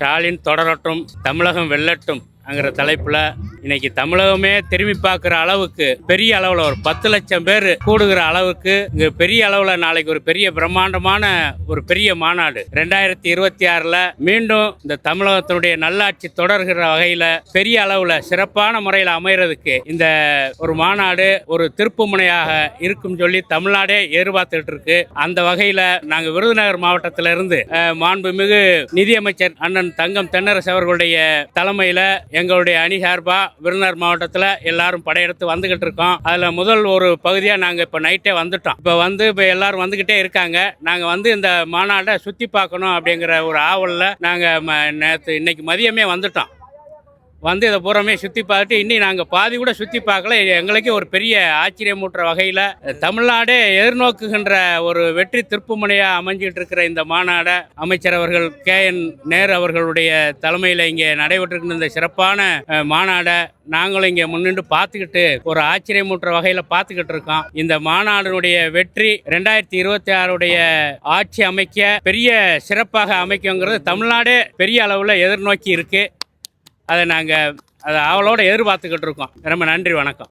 ஸ்டாலின் தொடரட்டும், தமிழகம் வெல்லட்டும் அங்கிற தலைப்புல இன்னைக்கு தமிழகமே திரும்பி பார்க்குற அளவுக்கு பெரிய அளவில் ஒரு 10 லட்சம் பேர் கூடுகிற அளவுக்கு இங்கே பெரிய அளவில் நாளைக்கு ஒரு பெரிய பிரம்மாண்டமான ஒரு பெரிய மாநாடு 2026 மீண்டும் இந்த தமிழகத்தினுடைய நல்லாட்சி தொடர்கிற வகையில் பெரிய அளவில் சிறப்பான முறையில் அமைகிறதுக்கு இந்த ஒரு மாநாடு ஒரு திருப்பு முனையாக இருக்கும் சொல்லி தமிழ்நாடே எதிர்பார்த்துட்டு இருக்கு. அந்த வகையில் நாங்கள் விருதுநகர் மாவட்டத்திலிருந்து மாண்புமிகு நிதியமைச்சர் அண்ணன் தங்கம் தென்னரசு அவர்களுடைய தலைமையில் எங்களுடைய அணி சார்பா விருதுநகர் மாவட்டத்தில் எல்லாரும் படையெடுத்து வந்துகிட்டு இருக்கோம். அதில் முதல் ஒரு பகுதியாக நாங்கள் இப்போ நைட்டே வந்துட்டோம். இப்போ எல்லாரும் வந்துக்கிட்டே இருக்காங்க. நாங்கள் இந்த மாநாட்டை சுற்றி பார்க்கணும் அப்படிங்கிற ஒரு ஆவலில் நாங்கள் இன்னைக்கு மதியமே வந்துட்டோம். இதை பூராமே சுற்றி பார்த்துட்டு இன்னும் நாங்கள் பாதி கூட சுற்றி பார்க்கல. எங்களுக்கே ஒரு பெரிய ஆச்சரியமூட்டுற வகையில் தமிழ்நாடே எதிர்நோக்குகின்ற ஒரு வெற்றி திருப்புமுனையாக அமைஞ்சிட்டு இருக்கிற இந்த மாநாடை அமைச்சர் அவர்கள் KN நேரு அவர்களுடைய தலைமையில் இங்கே நடைபெற்றிருக்கிற இந்த சிறப்பான மாநாடை நாங்களும் இங்கே முன்னின்று பார்த்துக்கிட்டு ஒரு ஆச்சரியமூட்டுற வகையில் பார்த்துக்கிட்டு இருக்கோம். இந்த மாநாடுடைய வெற்றி 2026 ஆட்சி அமைக்க பெரிய சிறப்பாக அமைக்குங்கிறது தமிழ்நாடே பெரிய அளவில் எதிர்நோக்கி இருக்கு. அதை நாங்கள் அவளோட எதிர்பார்த்துக்கிட்டு இருக்கோம். ரொம்ப நன்றி, வணக்கம்.